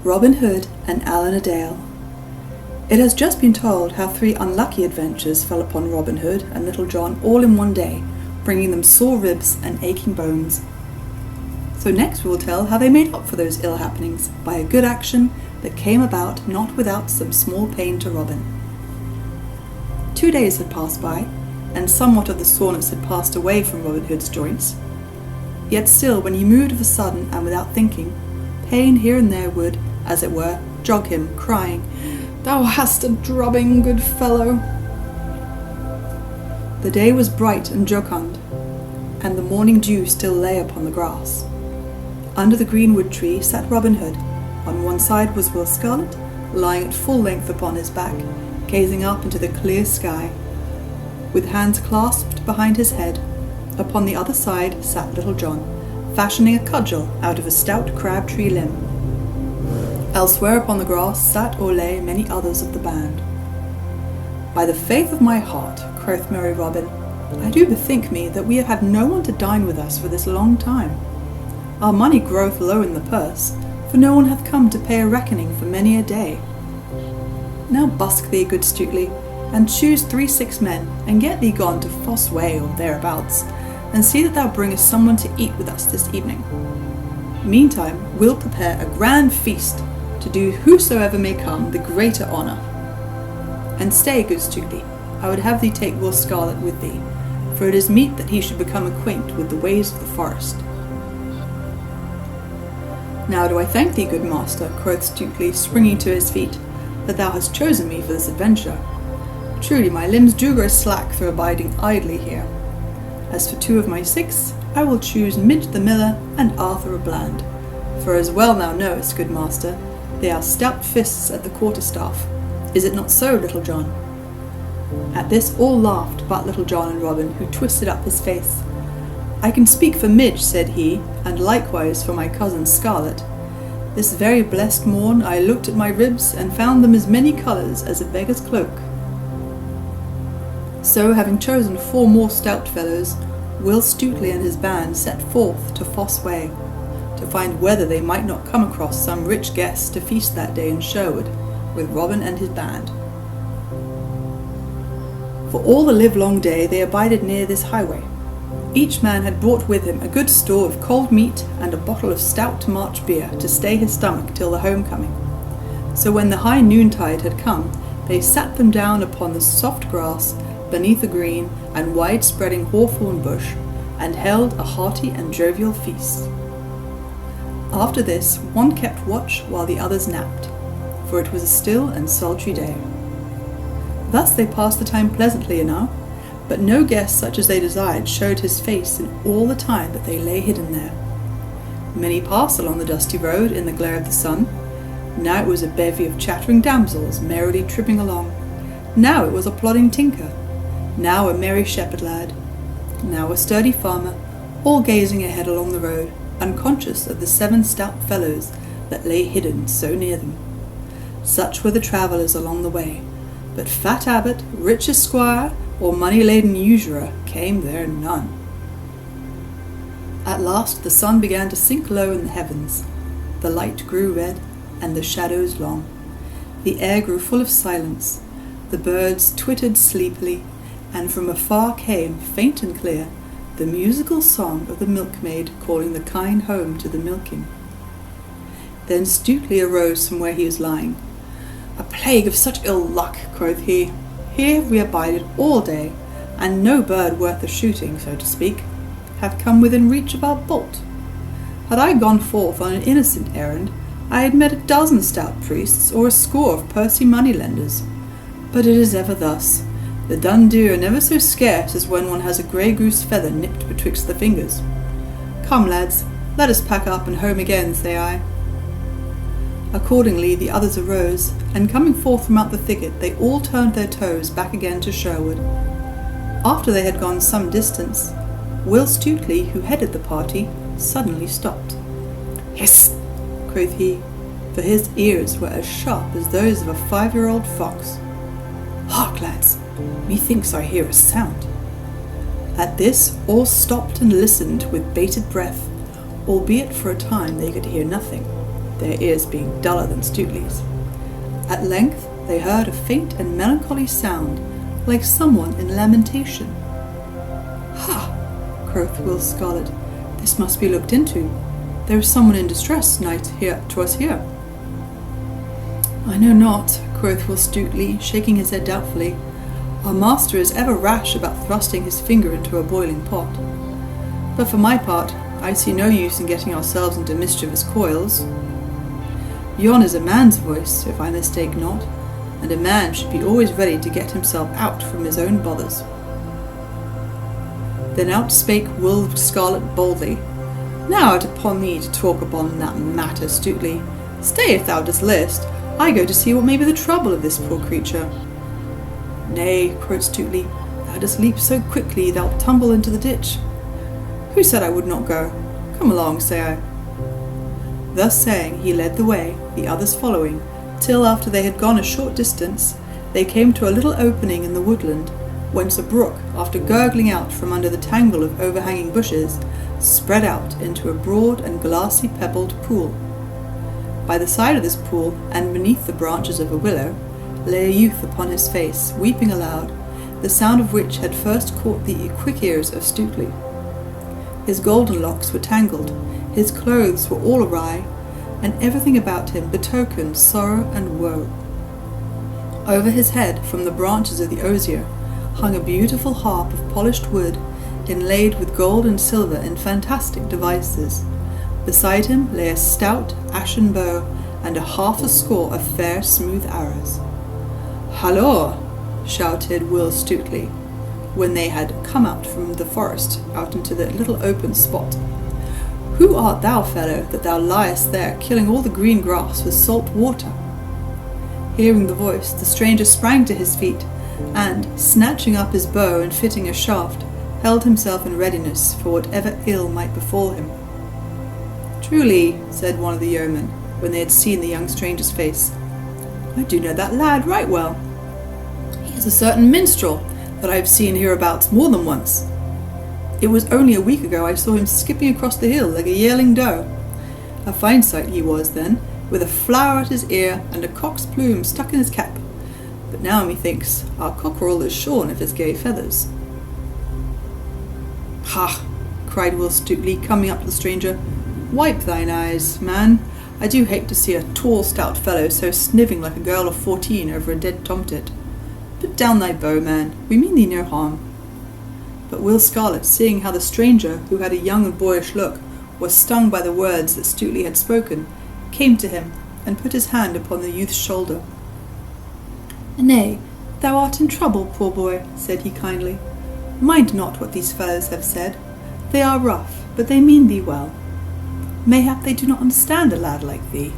Robin Hood and Allan a Dale. It has just been told how 3 unlucky adventures fell upon Robin Hood and Little John all in one day, bringing them sore ribs and aching bones. So next we will tell how they made up for those ill happenings by a good action that came about not without some small pain to Robin. 2 days had passed by, and somewhat of the soreness had passed away from Robin Hood's joints. Yet still, when he moved of a sudden and without thinking, pain here and there would, as it were, jog him, crying, "Thou hast a drubbing, good fellow." The day was bright and jocund, and the morning dew still lay upon the grass. Under the greenwood tree sat Robin Hood. On one side was Will Scarlet, lying at full length upon his back, gazing up into the clear sky, with hands clasped behind his head. Upon the other side sat Little John, fashioning a cudgel out of a stout crab-tree limb. Elsewhere upon the grass sat or lay many others of the band. "By the faith of my heart," quoth merry Robin, "I do bethink me that we have had no one to dine with us for this long time. Our money groweth low in the purse, for no one hath come to pay a reckoning for many a day. Now busk thee, good Stutely, and choose 3 men, and get thee gone to Fosse Way or thereabouts, and see that thou bringest someone to eat with us this evening. Meantime we'll prepare a grand feast, to do whosoever may come the greater honour. And stay, good Stutely, I would have thee take Will Scarlet with thee, for it is meet that he should become acquaint with the ways of the forest." "Now do I thank thee, good master," quoth Stutely, springing to his feet, "that thou hast chosen me for this adventure. Truly my limbs do grow slack through abiding idly here. As for 2 of my 6, I will choose Midge the miller and Arthur a Bland, for as well thou knowest, good master, they are stout fists at the quarterstaff. Is it not so, Little John?" At this all laughed but Little John and Robin, who twisted up his face. "I can speak for Midge," said he, "and likewise for my cousin Scarlet. This very blessed morn I looked at my ribs and found them as many colours as a beggar's cloak." So, having chosen 4 more stout fellows, Will Stutely and his band set forth to Fosse Way, to find whether they might not come across some rich guest to feast that day in Sherwood with Robin and his band. For all the livelong day they abided near this highway. Each man had brought with him a good store of cold meat and a bottle of stout March beer to stay his stomach till the homecoming. So when the high noontide had come, they sat them down upon the soft grass beneath a green and wide-spreading hawthorn bush, and held a hearty and jovial feast. After this, one kept watch while the others napped, for it was a still and sultry day. Thus they passed the time pleasantly enough, but no guest such as they desired showed his face in all the time that they lay hidden there. Many passed along the dusty road in the glare of the sun. Now it was a bevy of chattering damsels merrily tripping along. Now it was a plodding tinker. Now a merry shepherd lad. Now a sturdy farmer, all gazing ahead along the road, unconscious of the 7 stout fellows that lay hidden so near them. Such were the travellers along the way, but fat abbot, rich esquire, or money-laden usurer came there none. At last the sun began to sink low in the heavens. The light grew red, and the shadows long. The air grew full of silence. The birds twittered sleepily, and from afar came, faint and clear, the musical song of the milkmaid calling the kine home to the milking. Then Stutely arose from where he was lying. "A plague of such ill luck," quoth he. "Here we abided all day, and no bird worth the shooting, so to speak, hath come within reach of our bolt. Had I gone forth on an innocent errand, I had met a 12 stout priests or a score of pursy money-lenders. But it is ever thus. The dun deer are never so scarce as when one has a grey goose feather nipped betwixt the fingers. Come, lads, let us pack up and home again, say I." Accordingly the others arose, and coming forth from out the thicket they all turned their toes back again to Sherwood. After they had gone some distance, Will Stutely, who headed the party, suddenly stopped. "Hiss!" quoth he, for his ears were as sharp as those of a 5-year-old fox. "Hark, lads! Methinks I hear a sound." At this all stopped and listened with bated breath, albeit for a time they could hear nothing. their ears being duller than Stutely's. At length they heard a faint and melancholy sound, like someone in lamentation. "Ha!" quoth Will Scarlet, "this must be looked into. There is someone in distress nigh to us here." "I know not," quoth Will Stutely, shaking his head doubtfully. "Our master is ever rash about thrusting his finger into a boiling pot. But for my part, I see no use in getting ourselves into mischievous coils. Yon is a man's voice, if I mistake not, and a man should be always ready to get himself out from his own bothers." Then out spake Will Scarlet boldly, "Now out upon thee to talk upon that matter, Stutely. Stay, if thou dost list. I go to see what may be the trouble of this poor creature." "Nay," quoth Stutely, "thou dost leap so quickly thou'lt tumble into the ditch. Who said I would not go? Come along, say I." Thus saying, he led the way, the others following, till after they had gone a short distance, they came to a little opening in the woodland, whence a brook, after gurgling out from under the tangle of overhanging bushes, spread out into a broad and glassy pebbled pool. By the side of this pool, and beneath the branches of a willow, lay a youth upon his face, weeping aloud, the sound of which had first caught the quick ears of Stutely. His golden locks were tangled, his clothes were all awry, and everything about him betokened sorrow and woe. Over his head, from the branches of the osier, hung a beautiful harp of polished wood, inlaid with gold and silver in fantastic devices. Beside him lay a stout ashen bow, and 60 of fair smooth arrows. "Halloa!" shouted Will Stutely, when they had come out from the forest, out into the little open spot. "Who art thou, fellow, that thou liest there, killing all the green grass with salt water?" Hearing the voice, the stranger sprang to his feet, and, snatching up his bow and fitting a shaft, held himself in readiness for whatever ill might befall him. "Truly," said one of the yeomen, when they had seen the young stranger's face, "I do know that lad right well. He is a certain minstrel that I have seen hereabouts more than once. It was only a week ago I saw him skipping across the hill like a yearling doe. A fine sight he was then, with a flower at his ear and a cock's plume stuck in his cap. But now methinks our cockerel is shorn of his gay feathers." "Ha!" cried Will Stutely, coming up to the stranger. "Wipe thine eyes, man. I do hate to see a tall, stout fellow so sniving like a girl of 14 over a dead tomtit. Put down thy bow, man. We mean thee no harm." But Will Scarlet, seeing how the stranger, who had a young and boyish look, was stung by the words that Stutely had spoken, came to him and put his hand upon the youth's shoulder. "Nay, thou art in trouble, poor boy," said he kindly. "Mind not what these fellows have said. They are rough, but they mean thee well. Mayhap they do not understand a lad like thee.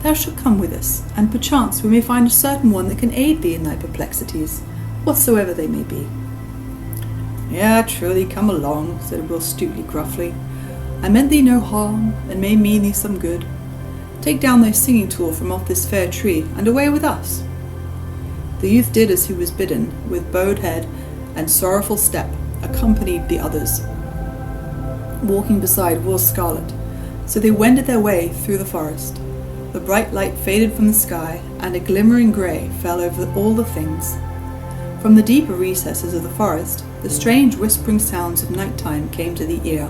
Thou shalt come with us, and perchance we may find a certain one that can aid thee in thy perplexities, whatsoever they may be." "Yea, truly, come along," said Will Stutely gruffly. "I meant thee no harm, and may mean thee some good. Take down thy singing tool from off this fair tree, and away with us." The youth did as he was bidden, with bowed head and sorrowful step, accompanied the others, walking beside Will Scarlet. So they wended their way through the forest. The bright light faded from the sky, and a glimmering grey fell over all the things. From the deeper recesses of the forest, the strange whispering sounds of night-time came to the ear.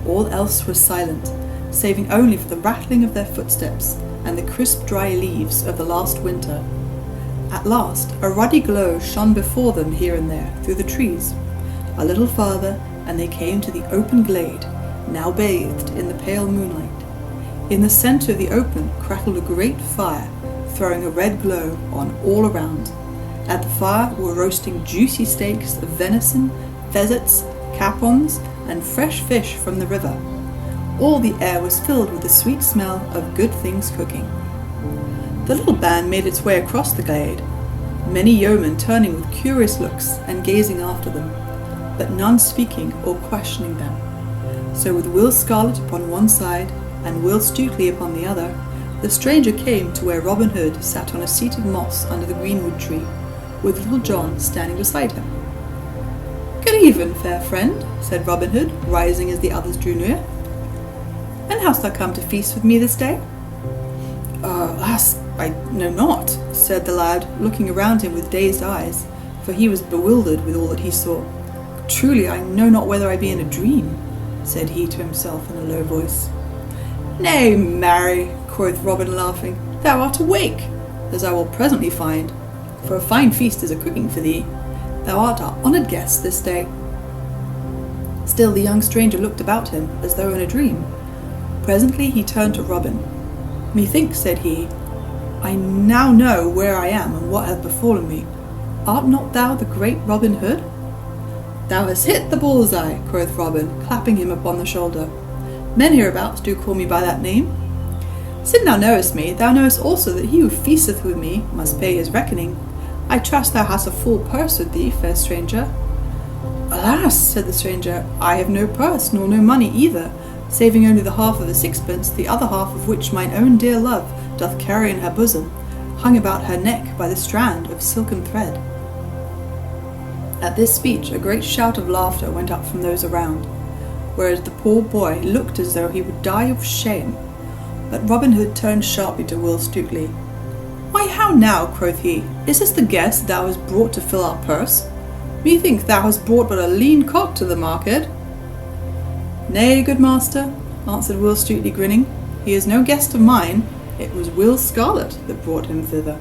All else was silent, saving only for the rattling of their footsteps and the crisp dry leaves of the last winter. At last a ruddy glow shone before them here and there through the trees. A little farther, and they came to the open glade, now bathed in the pale moonlight. In the centre of the open crackled a great fire, throwing a red glow on all around. At the fire were roasting juicy steaks of venison, pheasants, capons, and fresh fish from the river. All the air was filled with the sweet smell of good things cooking. The little band made its way across the glade, many yeomen turning with curious looks and gazing after them, but none speaking or questioning them. So with Will Scarlet upon one side and Will Stutely upon the other, the stranger came to where Robin Hood sat on a seat of moss under the greenwood tree, with Little John standing beside him. "Good even, fair friend," said Robin Hood, rising as the others drew near. "And hast thou come to feast with me this day?" Alas, I know not, said the lad, looking around him with dazed eyes, for he was bewildered with all that he saw. Truly, I know not whether I be in a dream, said he to himself in a low voice. Nay, marry, quoth Robin, laughing, thou art awake, as I will presently find, for a fine feast is a-cooking for thee. Thou art our honoured guest this day. Still the young stranger looked about him, as though in a dream. Presently he turned to Robin. Methinks, said he, I now know where I am and what hath befallen me. Art not thou the great Robin Hood? Thou hast hit the bull's-eye, quoth Robin, clapping him upon the shoulder. Men hereabouts do call me by that name. Since thou knowest me, thou knowest also that he who feasteth with me must pay his reckoning. I trust thou hast a full purse with thee, fair stranger. Alas, said the stranger, I have no purse, nor no money either, saving only the half of a sixpence, the other half of which mine own dear love doth carry in her bosom, hung about her neck by the strand of silken thread. At this speech a great shout of laughter went up from those around, whereas the poor boy looked as though he would die of shame. But Robin Hood turned sharply to Will Stutely. Why, how now, quoth he, is this the guest thou hast brought to fill our purse? Methinks thou hast brought but a lean cock to the market. Nay, good master, answered Will Stutely, grinning, he is no guest of mine. It was Will Scarlet that brought him thither.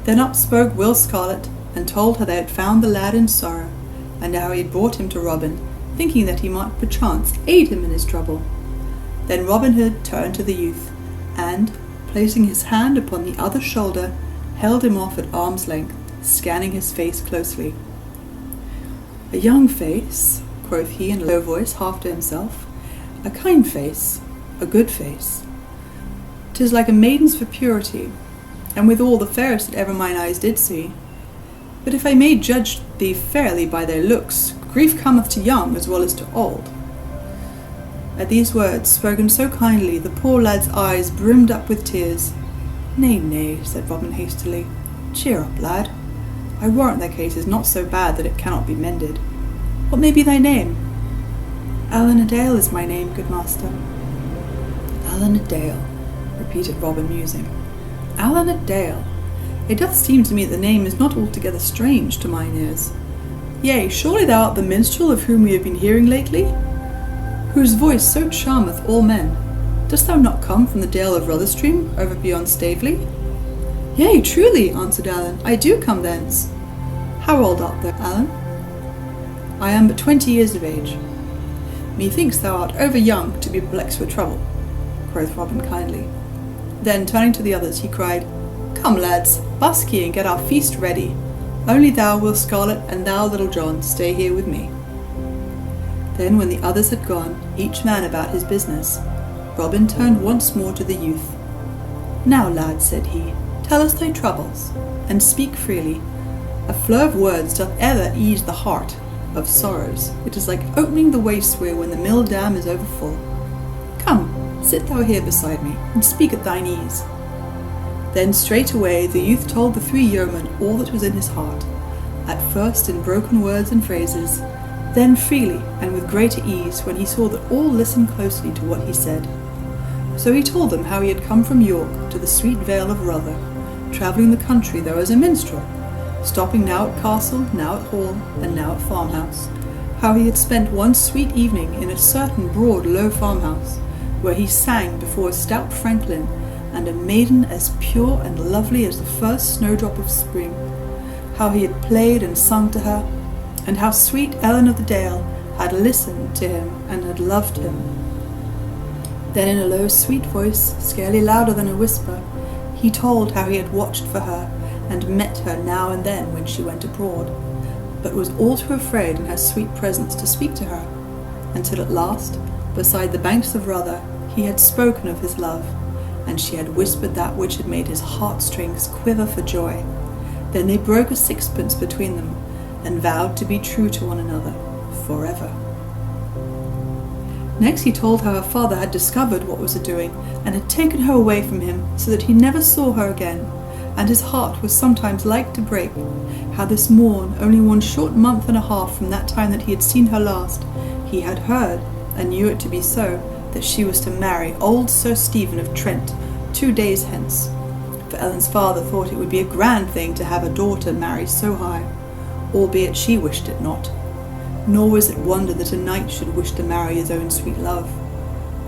Then up spoke Will Scarlet, and told how they had found the lad in sorrow, and how he had brought him to Robin, thinking that he might perchance aid him in his trouble. Then Robin Hood turned to the youth, and, placing his hand upon the other shoulder, held him off at arm's length, scanning his face closely. A young face, quoth he in a low voice, half to himself, a kind face, a good face. 'Tis like a maiden's for purity, and withal the fairest that ever mine eyes did see. But if I may judge thee fairly by their looks, grief cometh to young as well as to old. At these words, spoken so kindly, the poor lad's eyes brimmed up with tears. Nay, nay, said Robin hastily. Cheer up, lad. I warrant thy case is not so bad that it cannot be mended. What may be thy name? Allan a Dale is my name, good master. Allan a Dale, repeated Robin, musing. Allan a Dale. It doth seem to me that the name is not altogether strange to mine ears. Yea, surely thou art the minstrel of whom we have been hearing lately, whose voice so charmeth all men. Dost thou not come from the Dale of Rotherstream, over beyond Staveley? Yea, truly, answered Allan, I do come thence. How old art thou, Allan? I am but 20 years of age. Methinks thou art over young to be perplexed with trouble, quoth Robin kindly. Then, turning to the others, he cried, Come, lads, busk ye and get our feast ready. Only thou, Will Scarlet, and thou, Little John, stay here with me. Then, when the others had gone, each man about his business, Robin turned once more to the youth. Now, lad, said he, tell us thy troubles, and speak freely. A flow of words doth ever ease the heart of sorrows. It is like opening the waste-weir when the mill dam is overfull. Come, sit thou here beside me, and speak at thine ease. Then straightway the youth told the 3 yeomen all that was in his heart, at first in broken words and phrases, then freely and with greater ease when he saw that all listened closely to what he said. So he told them how he had come from York to the sweet vale of Rother, travelling the country though as a minstrel, stopping now at castle, now at hall, and now at farmhouse, how he had spent one sweet evening in a certain broad low farmhouse, where he sang before a stout franklin, and a maiden as pure and lovely as the first snowdrop of spring, how he had played and sung to her, and how sweet Ellen of the Dale had listened to him and had loved him. Then in a low sweet voice, scarcely louder than a whisper, he told how he had watched for her, and met her now and then when she went abroad, but was all too afraid in her sweet presence to speak to her, until at last, beside the banks of Rother, he had spoken of his love, and she had whispered that which had made his heartstrings quiver for joy. Then they broke a sixpence between them, and vowed to be true to one another forever. Next he told how her father had discovered what was a-doing, and had taken her away from him, so that he never saw her again, and his heart was sometimes like to break, how this morn, only 1 short month and a half from that time that he had seen her last, he had heard, and knew it to be so, that she was to marry old Sir Stephen of Trent, 2 days hence, for Ellen's father thought it would be a grand thing to have a daughter marry so high, albeit she wished it not. Nor was it wonder that a knight should wish to marry his own sweet love,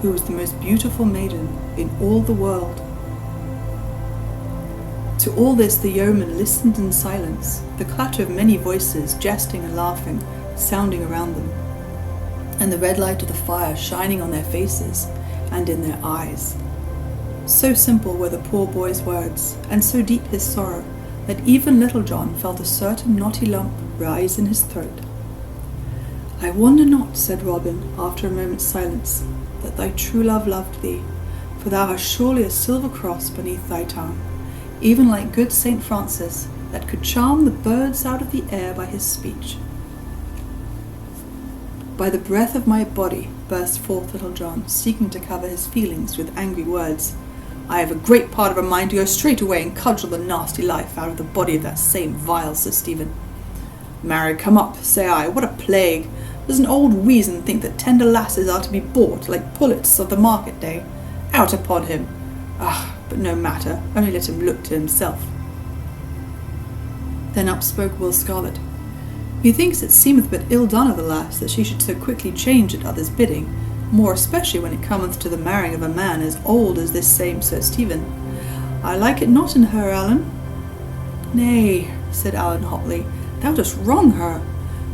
who was the most beautiful maiden in all the world. To all this the yeomen listened in silence, the clatter of many voices, jesting and laughing, sounding around them, and the red light of the fire shining on their faces and in their eyes. So simple were the poor boy's words, and so deep his sorrow, that even Little John felt a certain knotty lump rise in his throat. "I wonder not," said Robin, after a moment's silence, "that thy true love loved thee, for thou hast surely a silver cross beneath thy tongue, even like good Saint Francis, that could charm the birds out of the air by his speech." "By the breath of my body," burst forth Little John, seeking to cover his feelings with angry words, "I have a great part of a mind to go straight away and cudgel the nasty life out of the body of that same vile Sir Stephen. Marry, come up, say I, what a plague! Does an old weazen think that tender lasses are to be bought like pullets of the market day? Out upon him! Ah, but no matter, only let him look to himself." Then up spoke Will Scarlet. "Methinks it seemeth but ill done of the lass that she should so quickly change at others' bidding, more especially when it cometh to the marrying of a man as old as this same Sir Stephen. I like it not in her, Allan." "Nay," said Allan hotly, "thou dost wrong her.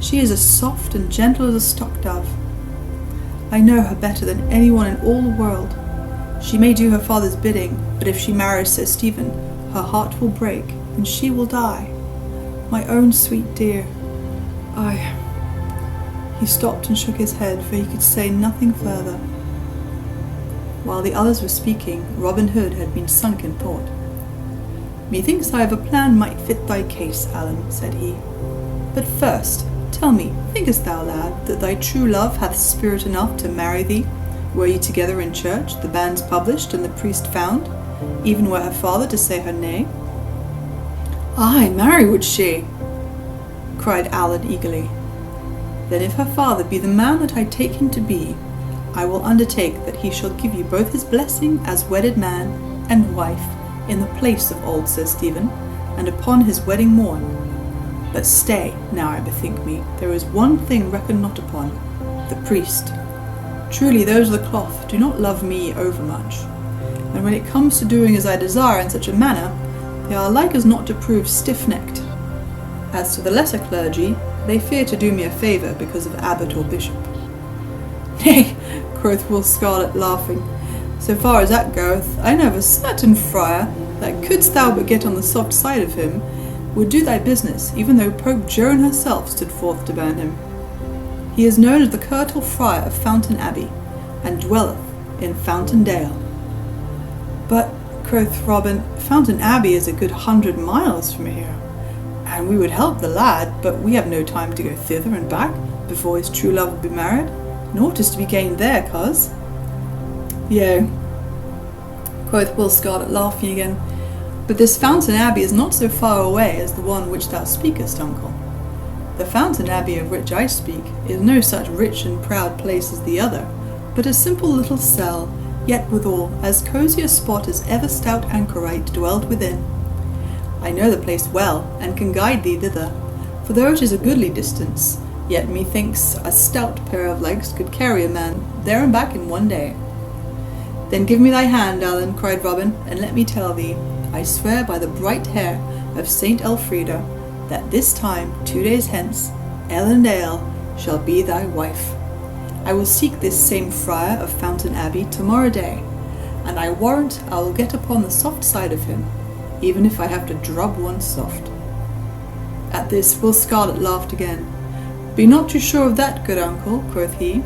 She is as soft and gentle as a stock-dove. I know her better than anyone in all the world. She may do her father's bidding, but if she marries Sir Stephen, her heart will break, and she will die. My own sweet dear, He stopped and shook his head, for he could say nothing further. While the others were speaking, Robin Hood had been sunk in thought. "Methinks I have a plan might fit thy case, Allan," said he. "But first, tell me, thinkest thou, lad, that thy true love hath spirit enough to marry thee, were ye together in church, the banns published, and the priest found, even were her father to say her nay?" "Ay, marry would she," cried Allan eagerly. "Then if her father be the man that I take him to be, I will undertake that he shall give you both his blessing as wedded man and wife in the place of old Sir Stephen, and upon his wedding morn. But stay, now I bethink me, there is one thing reckoned not upon, the priest. Truly those of the cloth do not love me overmuch, and when it comes to doing as I desire in such a manner, they are like as not to prove stiff-necked. As to the lesser clergy, they fear to do me a favour because of abbot or bishop." "Nay," quoth Will Scarlet, laughing, "so far as that goeth, I know of a certain friar that, couldst thou but get on the soft side of him, would do thy business, even though Pope Joan herself stood forth to ban him. He is known as the Curtal Friar of Fountain Abbey, and dwelleth in Fountain Dale." "But," quoth Robin, "Fountain Abbey is a good 100 miles from here, and we would help the lad, but we have no time to go thither and back before his true love will be married. Naught is to be gained there, coz." "Yea," quoth Will Scarlet, laughing again, "but this Fountain Abbey is not so far away as the one which thou speakest, uncle. The Fountain Abbey of which I speak is no such rich and proud place as the other, but a simple little cell, yet withal as cosy a spot as ever stout anchorite dwelled within. I know the place well, and can guide thee thither, for though it is a goodly distance, yet methinks a stout pair of legs could carry a man there and back in one day." "Then give me thy hand, Allan," cried Robin, "and let me tell thee, I swear by the bright hair of Saint Elfrida, that this time, 2 days hence, Ellen Dale shall be thy wife. I will seek this same friar of Fountain Abbey tomorrow day, and I warrant I will get upon the soft side of him, even if I have to drub one soft." At this Will Scarlet laughed again. "Be not too sure of that, good uncle," quoth he.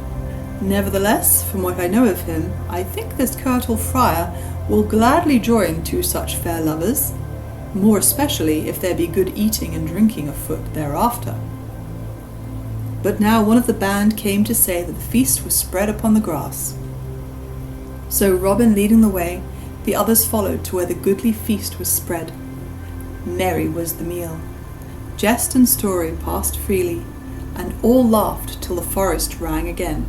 "Nevertheless, from what I know of him, I think this Curtal Friar will gladly join two such fair lovers, more especially if there be good eating and drinking afoot thereafter." But now one of the band came to say that the feast was spread upon the grass. So Robin leading the way, the others followed to where the goodly feast was spread. Merry was the meal. Jest and story passed freely, and all laughed till the forest rang again.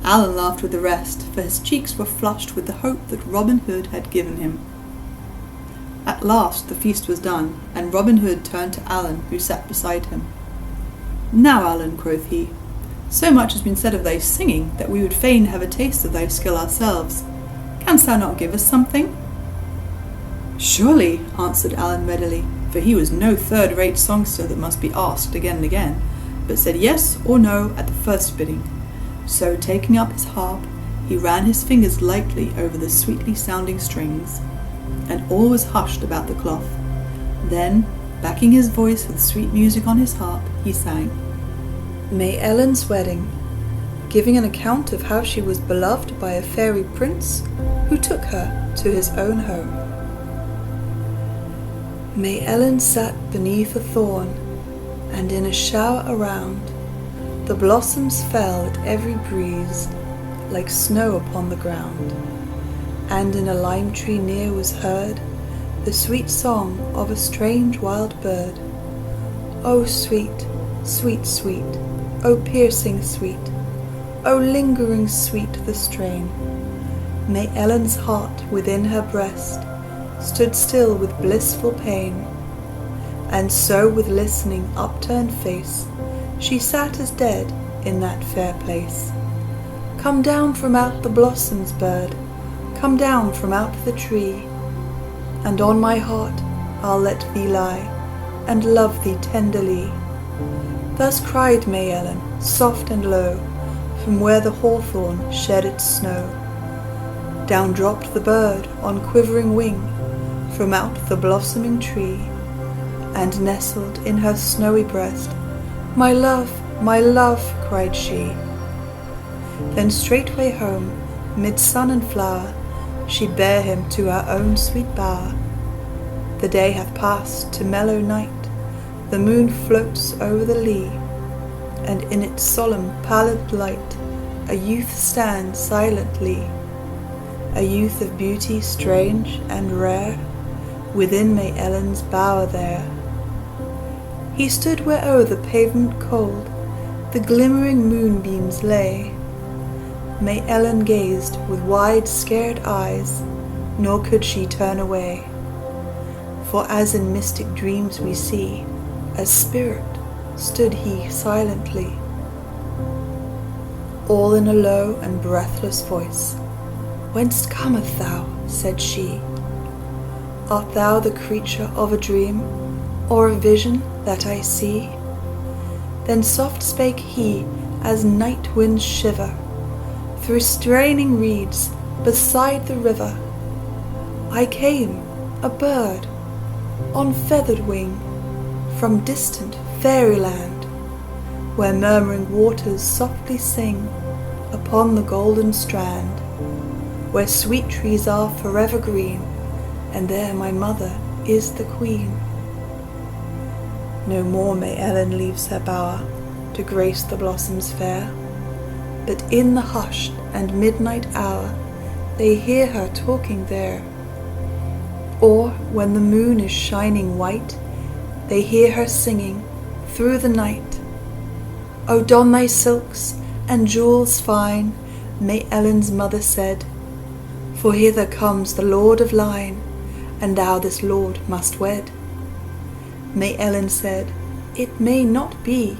Allan laughed with the rest, for his cheeks were flushed with the hope that Robin Hood had given him. At last the feast was done, and Robin Hood turned to Allan, who sat beside him. "Now, Allan," quoth he, "so much has been said of thy singing that we would fain have a taste of thy skill ourselves. Canst thou not give us something?" "Surely," answered Allan readily, for he was no third-rate songster that must be asked again and again, but said yes or no at the first bidding. So, taking up his harp, he ran his fingers lightly over the sweetly sounding strings, and all was hushed about the cloth. Then, backing his voice with sweet music on his harp, he sang May Ellen's Wedding, giving an account of how she was beloved by a fairy prince who took her to his own home. May Ellen sat beneath a thorn, and in a shower around the blossoms fell at every breeze like snow upon the ground, and in a lime tree near was heard the sweet song of a strange wild bird. O sweet, sweet, sweet, O piercing sweet, O lingering sweet the strain. May Ellen's heart within her breast stood still with blissful pain, and so with listening upturned face she sat as dead in that fair place. Come down from out the blossoms, bird, come down from out the tree, and on my heart I'll let thee lie, and love thee tenderly. Thus cried May Ellen, soft and low, from where the hawthorn shed its snow. Down dropped the bird on quivering wing from out the blossoming tree, and nestled in her snowy breast, my love, cried she. Then straightway home, mid sun and flower, she bare him to her own sweet bower. The day hath passed to mellow night, the moon floats over the lea, and in its solemn pallid light a youth stands silently, a youth of beauty strange and rare, within May Ellen's bower there. He stood where o'er the pavement cold the glimmering moonbeams lay. May Ellen gazed with wide scared eyes, nor could she turn away. For as in mystic dreams we see, as spirit stood he silently. All in a low and breathless voice, Whence cometh thou? said she. Art thou the creature of a dream, or a vision that I see? Then soft spake he, as night winds shiver through straining reeds beside the river. I came, a bird, on feathered wing, from distant fairyland, where murmuring waters softly sing upon the golden strand, where sweet trees are forever green, and there my mother is the queen. No more May Ellen leaves her bower to grace the blossoms fair, but in the hushed and midnight hour they hear her talking there. Or when the moon is shining white, they hear her singing through the night. O don thy silks and jewels fine, May Ellen's mother said, for hither comes the Lord of Lyne, and thou this lord must wed. May Ellen said, It may not be,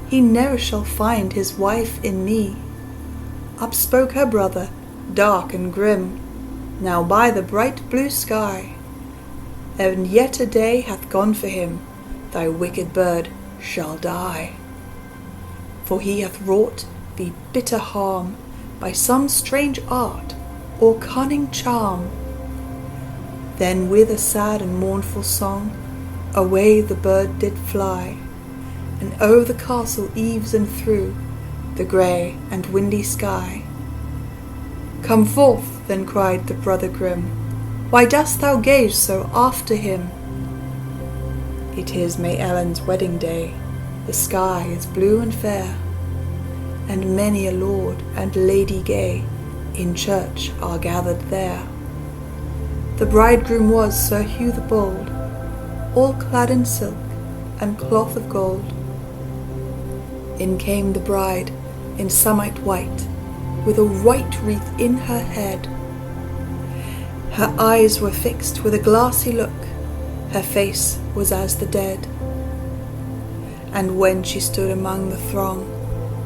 he ne'er shall find his wife in me. Up spoke her brother, dark and grim, Now by the bright blue sky, and yet a day hath gone for him, thy wicked bird shall die. For he hath wrought thee bitter harm by some strange art or cunning charm. Then with a sad and mournful song away the bird did fly, and o'er the castle eaves and through the grey and windy sky. Come forth, then cried the brother grim, why dost thou gaze so after him? It is May Ellen's wedding day, the sky is blue and fair, and many a lord and lady gay in church are gathered there. The bridegroom was Sir Hugh the Bold, all clad in silk and cloth of gold. In came the bride in samite white, with a white wreath in her head. Her eyes were fixed with a glassy look, her face was as the dead. And when she stood among the throng,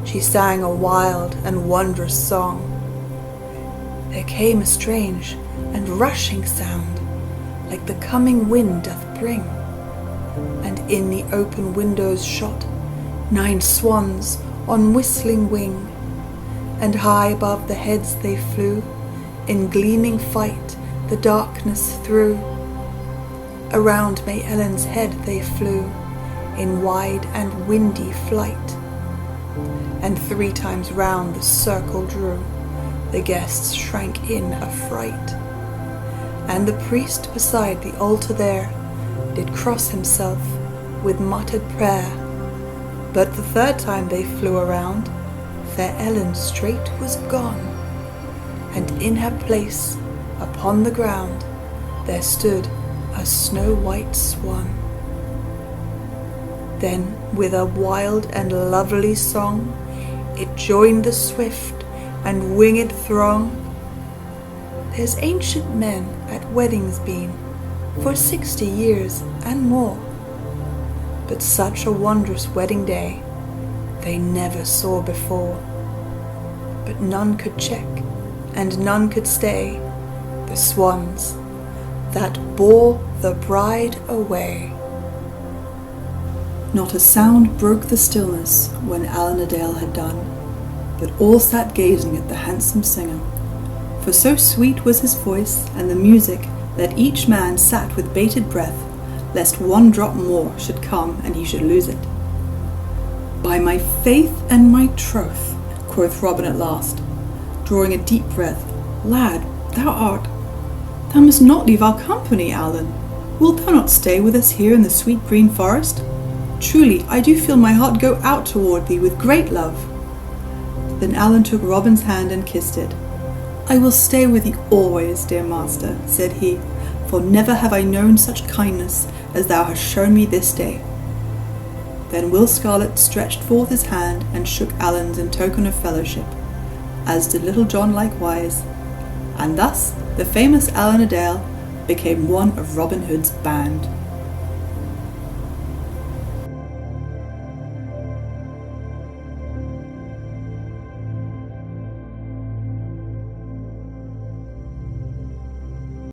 she sang a wild and wondrous song. There came a strange and rushing sound, like the coming wind doth bring, and in the open windows shot 9 swans on whistling wing, and high above the heads they flew, in gleaming fight the darkness through. Around May Ellen's head they flew, in wide and windy flight, and 3 times round the circle drew, the guests shrank in affright. And the priest beside the altar there did cross himself with muttered prayer. But the 3rd time they flew around, fair Ellen straight was gone, and in her place upon the ground there stood a snow-white swan. Then with a wild and lovely song it joined the swift and winged throng. There's ancient men at weddings been for 60 years and more, but such a wondrous wedding day they never saw before. But none could check and none could stay the swans that bore the bride away. Not a sound broke the stillness when Allan a Dale had done, but all sat gazing at the handsome singer, for so sweet was his voice and the music that each man sat with bated breath, lest 1 drop more should come and he should lose it. By my faith and my troth, quoth Robin at last, drawing a deep breath, lad, thou must not leave our company, Allan. Wilt thou not stay with us here in the sweet green forest? Truly, I do feel my heart go out toward thee with great love. Then Allan took Robin's hand and kissed it. I will stay with thee always, dear master, said he, for never have I known such kindness as thou hast shown me this day. Then Will Scarlet stretched forth his hand and shook Allan's in token of fellowship, as did Little John likewise, and thus the famous Allan a Dale became one of Robin Hood's band.